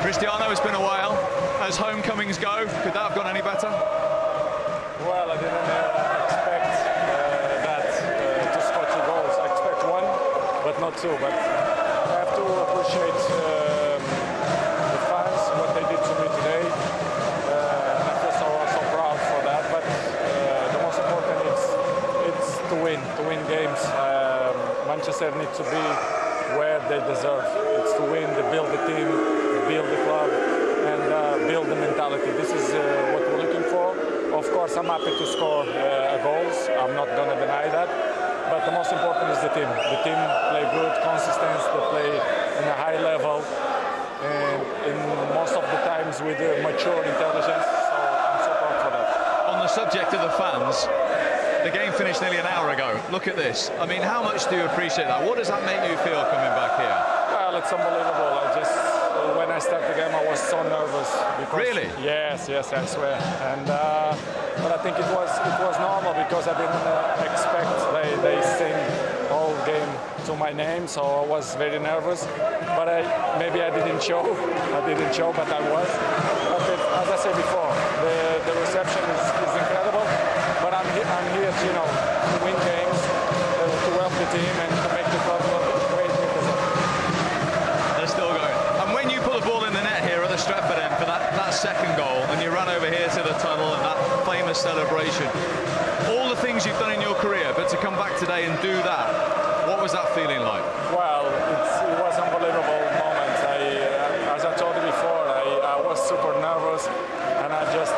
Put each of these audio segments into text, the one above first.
Cristiano, it's been a while. As homecomings go, could that have gone any better? Well, I didn't expect that to score 2 goals. I expect 1, but not 2. But I have to appreciate the fans, what they did to me today. I feel so proud for that. But the most important is to win games. Manchester needs to be where they deserve. It's to win, to build the team, build the club, and build the mentality. This is what we're looking for. Of course, I'm happy to score goals. I'm not going to deny that. But the most important is the team. The team play good, consistent. They play in a high level, and in most of the times with mature intelligence. So I'm so proud for that. On the subject of the fans, the game finished nearly an hour ago. Look at this. I mean, how much do you appreciate that? What does that make you feel coming back here? Well, it's unbelievable. When I started the game, I was so nervous. Really? Yes, I swear. And but I think it was normal because I didn't expect they sing all game to my name, so I was very nervous. But maybe I didn't show. But I was. But as I said before, the reception is incredible. But I'm here to win games, to help the team, and to make the club great Newcastle. They're still going. And when you put the ball in the net here at the Stratford end for that second goal, and you ran over here to the tunnel and that famous celebration, all the things you've done in your career, but to come back today and do that, what was that feeling like? Well, it was an unbelievable moment. As I told you before, I was super nervous, and I just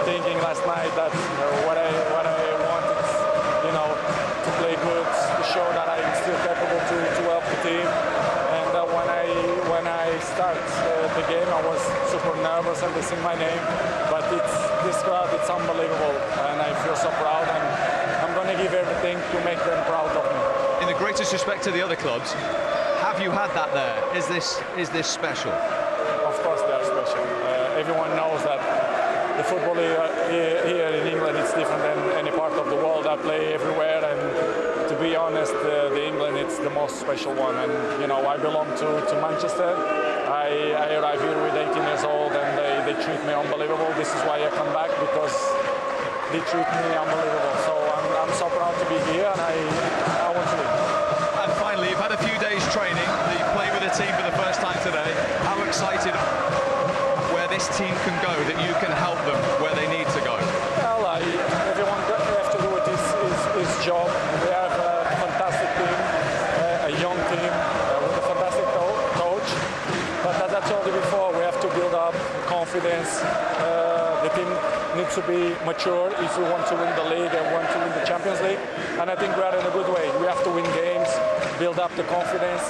thinking last night that what I wanted, to play good, to show that I'm still capable to help the team. And when I start the game, I was super nervous and they sing my name. But this crowd, it's unbelievable, and I feel so proud. And I'm going to give everything to make them proud of me. In the greatest respect to the other clubs, have you had that there? Is this special? Of course, they are special. Everyone knows that. The football here in England is different than any part of the world. I play everywhere, and to be honest, the England it's the most special one. And I belong to Manchester. I arrived here with 18 years old, and they treat me unbelievable. This is why I come back, because they treat me unbelievable. So I'm so proud to be here, and I want to win. And finally, you've had a few days training. You played with the team for the first time today. How excited where this team can go, that you can help them where they need to go? Well, everyone has to do his job. We have a fantastic team, a young team with a fantastic coach. But as I told you before, we have to build up confidence. The team needs to be mature if we want to win the league and want to win the Champions League. And I think we are in a good way. We have to win games, build up the confidence,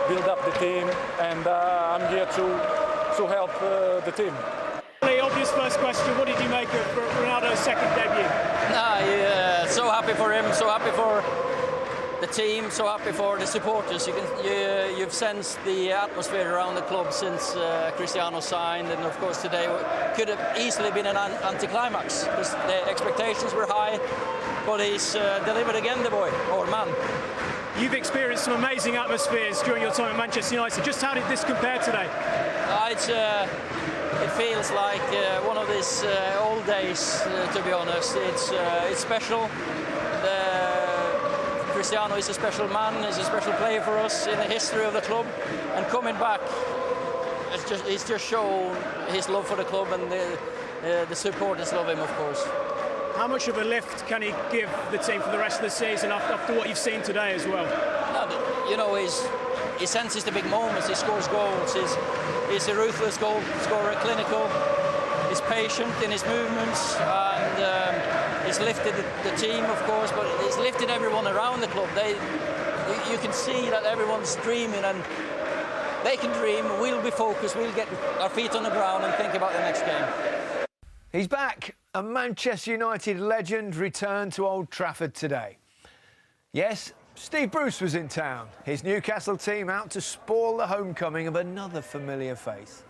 build up the team, and I'm here to help the team. The obvious first question, what did you make of Ronaldo's second debut? So happy for him, so happy for the team, so happy for the supporters. You've sensed the atmosphere around the club since Cristiano signed, and of course today could have easily been an anticlimax because the expectations were high, but he's delivered again, the boy, or man. You've experienced some amazing atmospheres during your time at Manchester United. Just how did this compare today? It feels like one of these old days, to be honest. It's special. Cristiano is a special man, is a special player for us in the history of the club, and coming back, he's just shown his love for the club, and the supporters love him, of course. How much of a lift can he give the team for the rest of the season after what you've seen today as well? He senses the big moments, he scores goals, he's a ruthless goal scorer, clinical, he's patient in his movements, and he's lifted the team, of course, but he's lifted everyone around the club. You can see that everyone's dreaming, and they can dream, we'll be focused, we'll get our feet on the ground and think about the next game. He's back. A Manchester United legend returned to Old Trafford today. Yes, Steve Bruce was in town. His Newcastle team out to spoil the homecoming of another familiar face.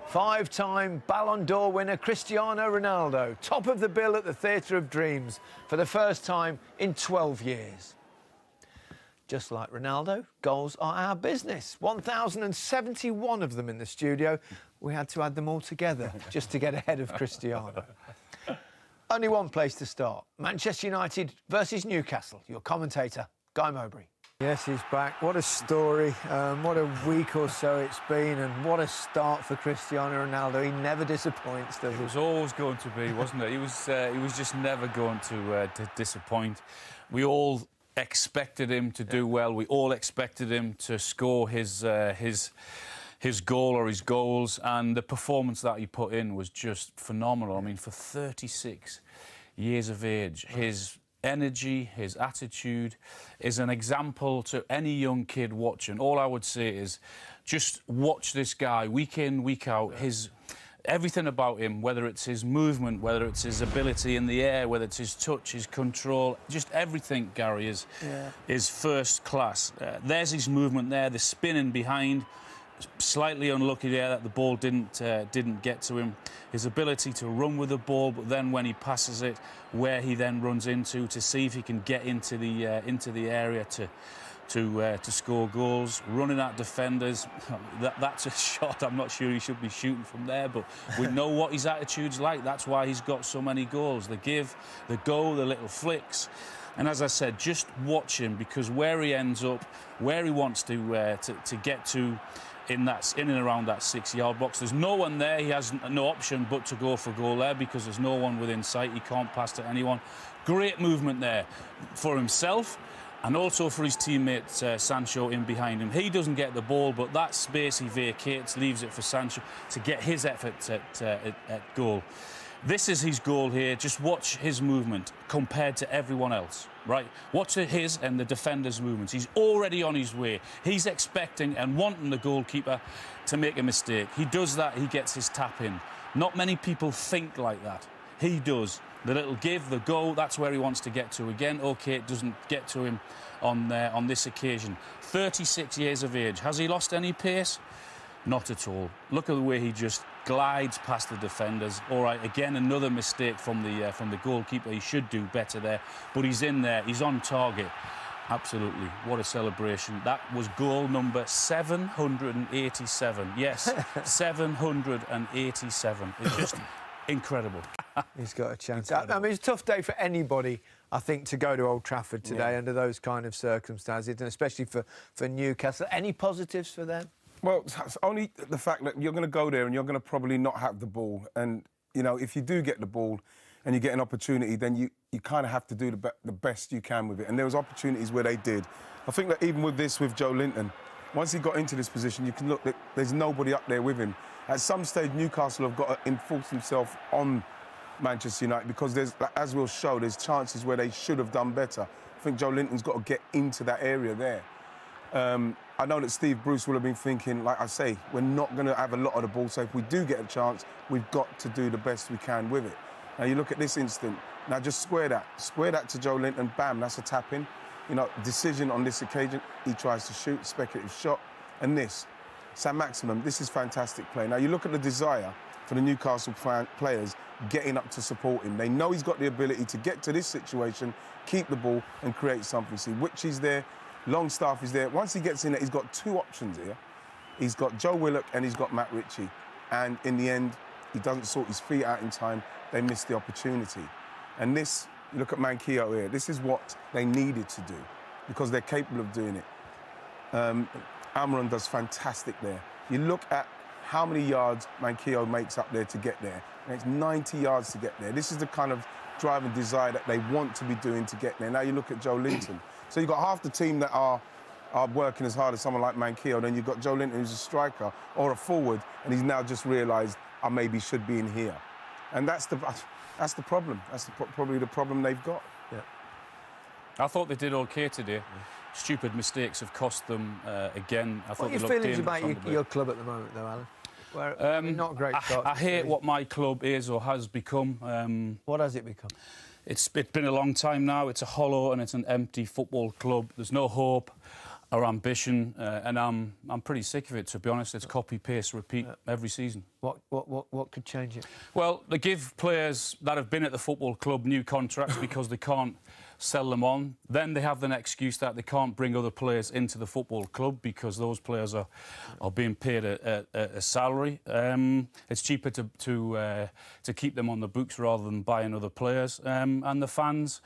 5-time Ballon d'Or winner Cristiano Ronaldo, top of the bill at the Theatre of Dreams for the first time in 12 years. Just like Ronaldo, goals are our business. 1,071 of them in the studio. We had to add them all together just to get ahead of Cristiano. Only one place to start. Manchester United versus Newcastle. Your commentator, Guy Mowbray. Yes, he's back. What a story. What a week or so it's been, and what a start for Cristiano Ronaldo. He never disappoints, does he? It was always going to be, wasn't it? He was just never going to disappoint. We all expected him to do well. We all expected him to score his goal or his goals, and the performance that he put in was just phenomenal. I mean, for 36 years of age, his energy, his attitude is an example to any young kid watching. All I would say is just watch this guy week in, week out. Everything about him, whether it's his movement, whether it's his ability in the air, whether it's his touch, his control, just everything, Gary, is first class. There's his movement there, the spinning behind. Slightly unlucky there that the ball didn't get to him. His ability to run with the ball, but then when he passes it, where he then runs into to see if he can get into the area to score goals. Running at defenders, that's a shot. I'm not sure he should be shooting from there, but we know what his attitude's like. That's why he's got so many goals. The give, the go, the little flicks. And as I said, just watch him, because where he ends up, where he wants to get to, in and around that 6-yard box. There's no one there. He has no option but to go for goal there, because there's no one within sight. He can't pass to anyone. Great movement there for himself and also for his teammate Sancho in behind him. He doesn't get the ball, but that space he vacates, leaves it for Sancho to get his efforts at goal. This is his goal here. Just watch his movement compared to everyone else, right? Watch his and the defender's movements. He's already on his way. He's expecting and wanting the goalkeeper to make a mistake. He does that, he gets his tap in. Not many people think like that. He does. The little give, the go, that's where he wants to get to. Again, OK, it doesn't get to him on this occasion. 36 years of age. Has he lost any pace? Not at all. Look at the way he just glides past the defenders. All right, again, another mistake from the goalkeeper. He should do better there, but he's in there. He's on target. Absolutely. What a celebration. That was goal number 787. Yes, 787. It's just incredible. He's got a chance. I mean, it's a tough day for anybody, I think, to go to Old Trafford today under those kind of circumstances, and especially for Newcastle. Any positives for them? Well, it's only the fact that you're going to go there and you're going to probably not have the ball. And, you know, if you do get the ball and you get an opportunity, then you kind of have to do the best you can with it. And there was opportunities where they did. I think that even with Joe Linton, once he got into this position, you can look that there's nobody up there with him. At some stage, Newcastle have got to enforce themselves on Manchester United, because there's, as we'll show, there's chances where they should have done better. I think Joe Linton's got to get into that area there. I know that Steve Bruce will have been thinking, like I say, we're not going to have a lot of the ball, so if we do get a chance, we've got to do the best we can with it. Now, you look at this instant, now just square that to Joe Linton, bam, that's a tap-in. You know, decision on this occasion, he tries to shoot, speculative shot, and this. Saint-Maximin, this is fantastic play. Now, you look at the desire for the Newcastle players getting up to support him. They know he's got the ability to get to this situation, keep the ball, and create something. See, Witchy's there, Longstaff is there. Once he gets in there, he's got two options here. He's got Joe Willock and he's got Matt Ritchie. And in the end, he doesn't sort his feet out in time. They miss the opportunity. And this, you look at Manquillo here, this is what they needed to do, because they're capable of doing it. Almiron does fantastic there. You look at how many yards Manquillo makes up there to get there. And it's 90 yards to get there. This is the kind of drive and desire that they want to be doing to get there. Now you look at Joe Linton. So you've got half the team that are working as hard as someone like Manquillo, then you've got Joe Linton, who's a striker or a forward, and he's now just realised I maybe should be in here. And that's the problem. That's probably the problem they've got. Yeah. I thought they did OK today. Stupid mistakes have cost them again. I thought what are your feelings about your club at the moment, though, Alan? Where, not a great start. I hate what my club is or has become. What has it become? It's been a long time now. It's a hollow and it's an empty football club. There's no hope or ambition, and I'm pretty sick of it, to be honest. It's copy, paste, repeat every season. What could change it? Well, they give players that have been at the football club new contracts because they can't sell them on. Then they have the excuse that they can't bring other players into the football club because those players are being paid a salary. It's cheaper to keep them on the books rather than buying other players. And the fans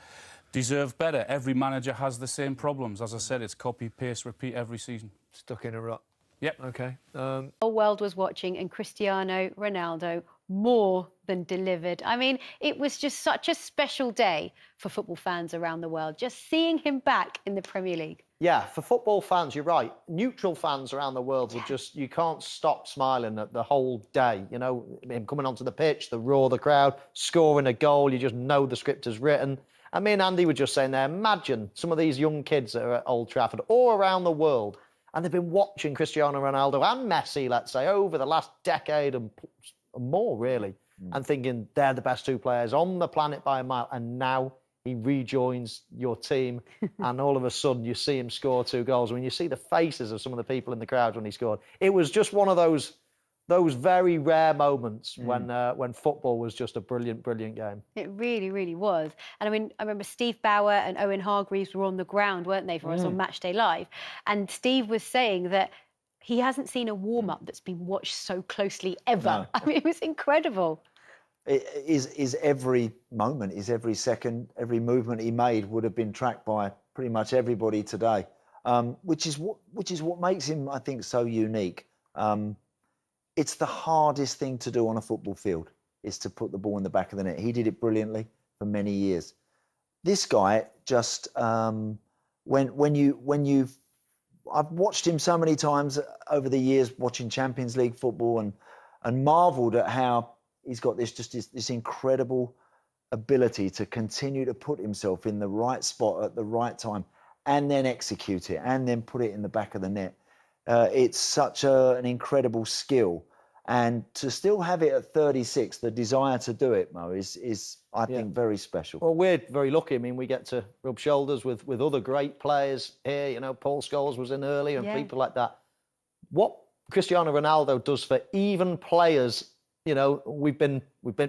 deserve better. Every manager has the same problems. As I said, it's copy, paste, repeat every season. Stuck in a rut. Yep. OK. The whole world was watching, and Cristiano Ronaldo more than delivered. I mean, it was just such a special day for football fans around the world, just seeing him back in the Premier League. Yeah, for football fans, you're right. Neutral fans around the world will just, you can't stop smiling at the whole day. You know, him coming onto the pitch, the roar of the crowd, scoring a goal, you just know the script is written. And me and Andy were just saying there, imagine some of these young kids that are at Old Trafford all around the world, and they've been watching Cristiano Ronaldo and Messi, let's say, over the last decade and more, really, and thinking they're the best two players on the planet by a mile, and now he rejoins your team, and all of a sudden you see him score 2 goals. When you see the faces of some of the people in the crowd when he scored, it was just one of those very rare moments when football was just a brilliant game. It really, really was. And I mean, I remember Steve Bauer and Owen Hargreaves were on the ground, weren't they, for us on Matchday Live? And Steve was saying that he hasn't seen a warm-up that's been watched so closely ever. No. I mean, it was incredible. Is every moment, is every second, every movement he made would have been tracked by pretty much everybody today, which is what makes him, I think, so unique. It's the hardest thing to do on a football field, is to put the ball in the back of the net. He did it brilliantly for many years. This guy just I've watched him so many times over the years, watching Champions League football, and marvelled at how he's got this incredible ability to continue to put himself in the right spot at the right time, and then execute it, and then put it in the back of the net. It's such an incredible skill, and to still have it at 36, the desire to do it, Mo, is I think very special. Well, we're very lucky. I mean, we get to rub shoulders with other great players here. You know, Paul Scholes was in earlier, and people like that. What Cristiano Ronaldo does for even players, you know, we've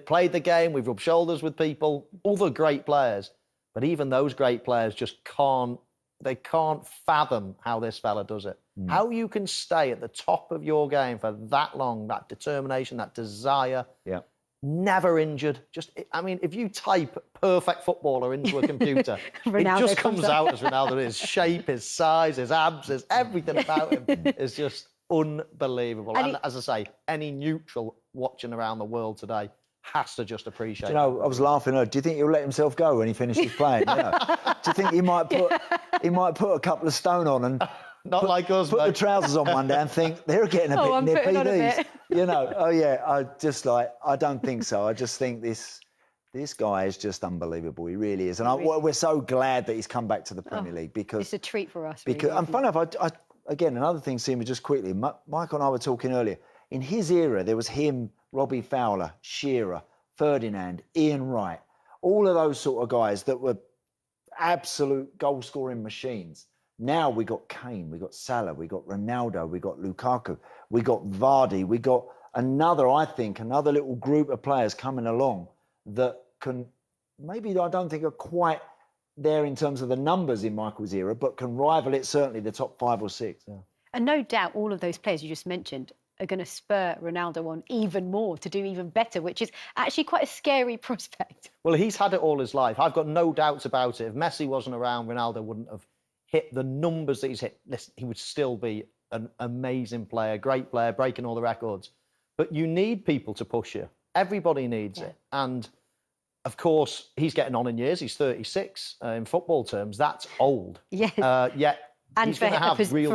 played the game, we've rubbed shoulders with people, other great players, but even those great players just can't fathom how this fella does it. How you can stay at the top of your game for that long, that determination, that desire, never injured. I mean, if you type perfect footballer into a computer, it just comes out as Ronaldo. His shape, his size, his abs, everything about him is just unbelievable. And as I say, any neutral watching around the world today has to just appreciate it. You know, I was laughing. Do you think he'll let himself go when he finishes playing? You know? Do you think he might put a couple of stone on and not like us, put the trousers on one day and think they're getting a bit nippy, these? You know, I don't think so. I just think this guy is just unbelievable. He really is, and we're so glad that he's come back to the Premier League, because it's a treat for us. Because, and funny enough, again, another thing, Seema, just quickly, Michael and I were talking earlier. In his era, there was him, Robbie Fowler, Shearer, Ferdinand, Ian Wright, all of those sort of guys that were absolute goal-scoring machines. Now we got Kane, we got Salah, we got Ronaldo, we got Lukaku, we got Vardy, we got another little group of players coming along that can, maybe I don't think are quite there in terms of the numbers in Michael's era, but can rival it, certainly the top 5 or 6. Yeah. And no doubt all of those players you just mentioned are going to spur Ronaldo on even more to do even better, which is actually quite a scary prospect. Well, he's had it all his life. I've got no doubts about it. If Messi wasn't around, Ronaldo wouldn't have hit the numbers that he's hit. Listen, he would still be an amazing player, great player, breaking all the records. But you need people to push you. Everybody needs it. And, of course, he's getting on in years. He's 36. In football terms, that's old. Yes. Yet and for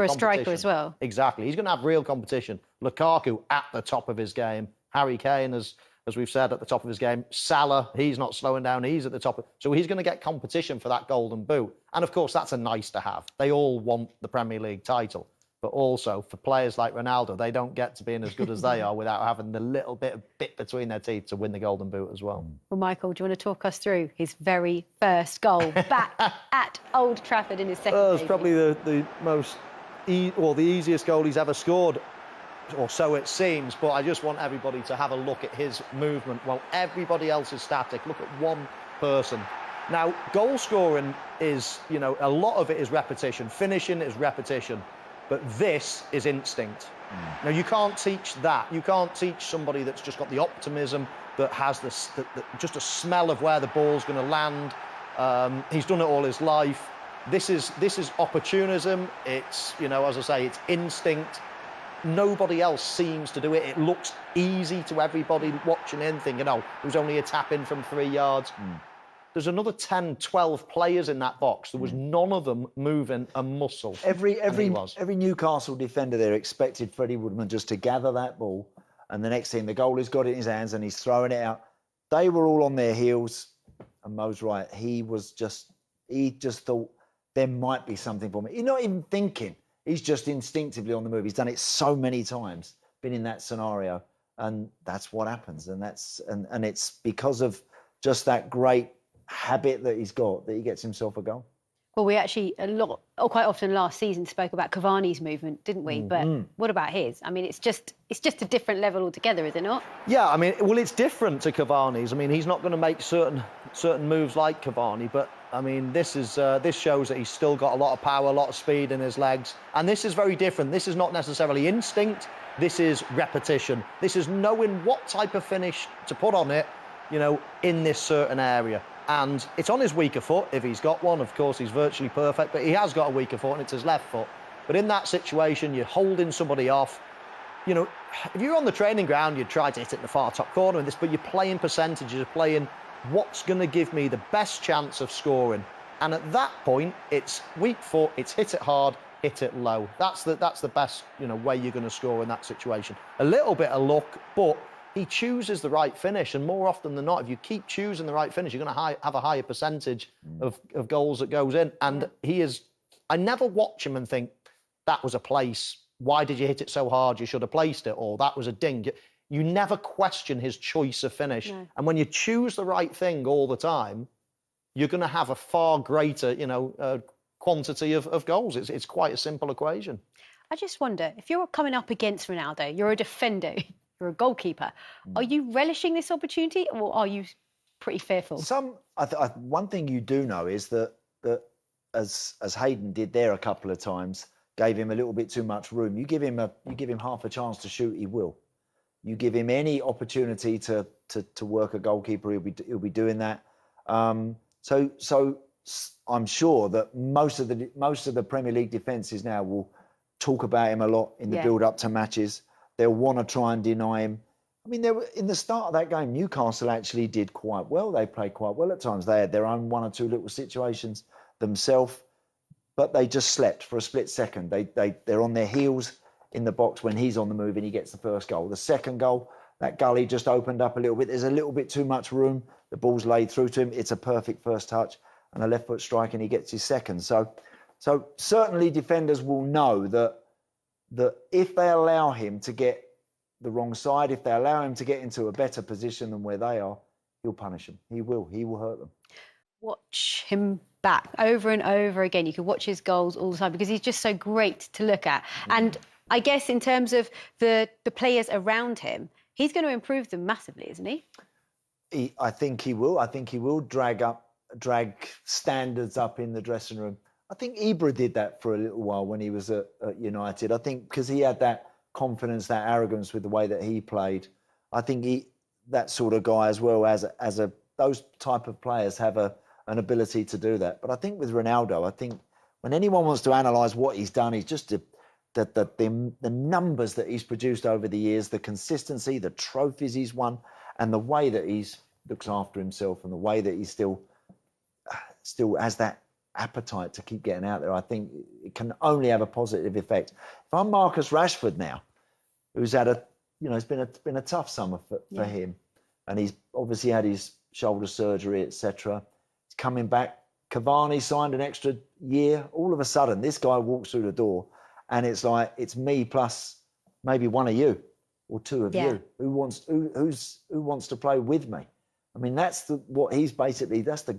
a striker as well. Exactly. He's going to have real competition. Lukaku at the top of his game. Harry Kane, as we've said, at the top of his game. Salah, he's not slowing down. He's at the top. So he's going to get competition for that golden boot. And, of course, that's a nice to have. They all want the Premier League title. But also, for players like Ronaldo, they don't get to being as good as they are without having the little bit between their teeth to win the golden boot as well. Well, Michael, do you want to talk us through his very first goal back at Old Trafford in his second It's probably the most, the easiest goal he's ever scored, or so it seems. But I just want everybody to have a look at his movement. While everybody else is static, look at one person Now, goal scoring is, you know, a lot of it is repetition. Finishing is repetition. But this is instinct. Now, you can't teach that. You can't teach somebody that's just got the optimism, that has just a smell of where the ball's going to land. He's done it all his life. This is opportunism. It's, you know, as I say, it's instinct. Nobody else seems to do it. It looks easy to everybody watching in, thinking, oh, it was only a tap in from 3 yards. There's another 10, 12 players in that box. There was none of them moving a muscle. Every Newcastle defender there expected Freddie Woodman just to gather that ball, and the next thing, the goalie's got it in his hands and he's throwing it out. They were all on their heels, and Mo's right. He just thought there might be something for me. He's not even thinking. He's just instinctively on the move. He's done it so many times, been in that scenario, and that's what happens. And it's because of just that great habit that he's got that he gets himself a goal. Well, we actually quite often last season spoke about Cavani's movement, didn't we? But what about his? I mean, it's just a different level altogether, is it not? Yeah, I mean, well, it's different to Cavani's. I mean, he's not going to make certain moves like Cavani, but I mean, this shows that he's still got a lot of power, a lot of speed in his legs, and this is very different. This is not necessarily instinct. This is repetition. This is knowing what type of finish to put on it, you know, in this certain area. And it's on his weaker foot, if he's got one. Of course, he's virtually perfect, but he has got a weaker foot, and it's his left foot. But in that situation, you're holding somebody off. You know, if you're on the training ground, you'd try to hit it in the far top corner of this, but you're playing percentages, you're playing what's going to give me the best chance of scoring. And at that point, it's weak foot, it's hit it hard, hit it low. That's the best, you know, way you're going to score in that situation. A little bit of luck, but he chooses the right finish, and more often than not, if you keep choosing the right finish, you're going to have a higher percentage of goals that goes in. And I never watch him and think, that was a place, why did you hit it so hard, you should have placed it, or that was a ding. You never question his choice of finish. No. And when you choose the right thing all the time, you're going to have a far greater, you know, quantity of goals. It's quite a simple equation. I just wonder, if you're coming up against Ronaldo, you're a defender, you're a goalkeeper. Are you relishing this opportunity, or are you pretty fearful? One thing you do know is that as Hayden did there a couple of times, gave him a little bit too much room. You give him half a chance to shoot, he will. You give him any opportunity to work a goalkeeper, he'll be doing that. So I'm sure that most of the Premier League defences now will talk about him a lot in the build up to matches. They'll want to try and deny him. I mean, in the start of that game, Newcastle actually did quite well. They played quite well at times. They had their own one or two little situations themselves, but they just slept for a split second. They're on their heels in the box when he's on the move and he gets the first goal. The second goal, that gully just opened up a little bit. There's a little bit too much room. The ball's laid through to him. It's a perfect first touch and a left foot strike, and he gets his second. So certainly defenders will know that if they allow him to get the wrong side, if they allow him to get into a better position than where they are, he'll punish them. He will hurt them. Watch him back over and over again. You can watch his goals all the time because he's just so great to look at. And I guess in terms of the players around him, he's going to improve them massively, isn't he? I think he will. I think he will drag standards up in the dressing room. I think Ibra did that for a little while when he was at United. I think because he had that confidence, that arrogance with the way that he played. I think that sort of guy as well those type of players have an ability to do that. But I think with Ronaldo, I think when anyone wants to analyse what he's done, he's just the numbers that he's produced over the years, the consistency, the trophies he's won, and the way that he looks after himself and the way that he still has that appetite to keep getting out there, I think it can only have a positive effect. If I'm Marcus Rashford now, who's had it's been a tough summer for him, and he's obviously had his shoulder surgery, etc. He's coming back. Cavani signed an extra year. All of a sudden, this guy walks through the door, and it's like it's me plus maybe one of you or two of you who wants to play with me. I mean, that's the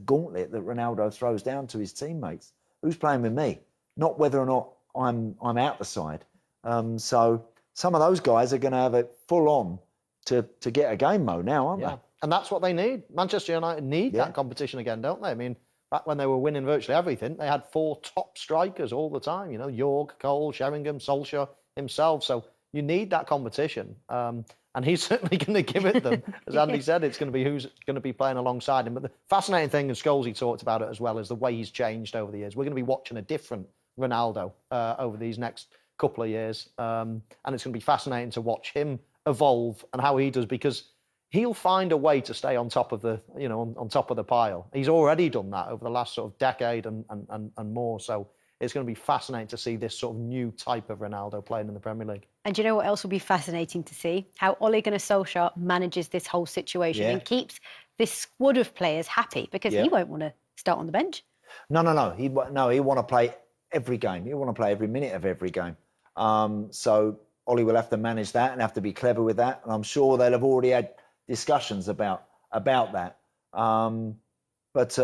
gauntlet that Ronaldo throws down to his teammates. Who's playing with me? Not whether or not I'm out the side. So some of those guys are going to have it full on to get a game mode now, aren't they? And that's what they need. Manchester United need that competition again, don't they? I mean, back when they were winning virtually everything, they had 4 top strikers all the time. You know, Jorg, Cole, Sheringham, Solskjaer himself. So you need that competition. And he's certainly going to give it them. As Andy said, it's going to be who's going to be playing alongside him. But the fascinating thing, and Scholesy talked about it as well, is the way he's changed over the years. We're going to be watching a different Ronaldo over these next couple of years. And it's going to be fascinating to watch him evolve and how he does, because he'll find a way to stay on top of the, you know, on top of the pile. He's already done that over the last sort of decade and more. So it's going to be fascinating to see this sort of new type of Ronaldo playing in the Premier League. And do you know what else will be fascinating to see? How Ole Gunnar Solskjaer manages this whole situation and keeps this squad of players happy, because he won't want to start on the bench. No. He'd want to play every game. He'll want to play every minute of every game. So Ollie will have to manage that and have to be clever with that. And I'm sure they'll have already had discussions about that. But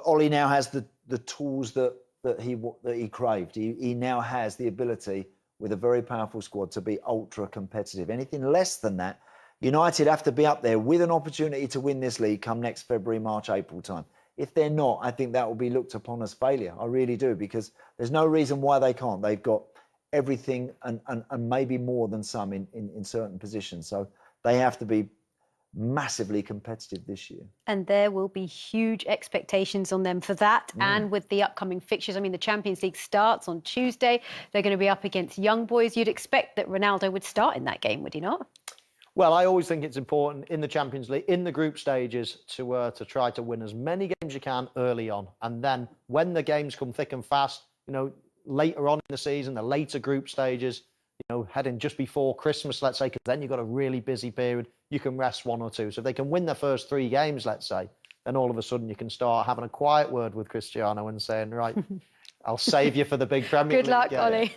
Ollie now has the tools that he craved. He now has the ability, with a very powerful squad, to be ultra competitive. Anything less than that, United have to be up there with an opportunity to win this league come next February, March, April time. If they're not, I think that will be looked upon as failure. I really do, because there's no reason why they can't. They've got everything and maybe more than some in certain positions. So they have to be massively competitive this year. And there will be huge expectations on them for that. And with the upcoming fixtures, I mean, the Champions League starts on Tuesday. They're going to be up against young boys. You'd expect that Ronaldo would start in that game, would you not? Well, I always think it's important in the Champions League, in the group stages, to try to win as many games you can early on. And then when the games come thick and fast, you know, later on in the season, the later group stages, you know, heading just before Christmas, let's say, because then you've got a really busy period, you can rest 1 or 2. So if they can win their first 3 games, let's say, then all of a sudden you can start having a quiet word with Cristiano and saying, right, I'll save you for the big Premier League. Good luck, Ollie.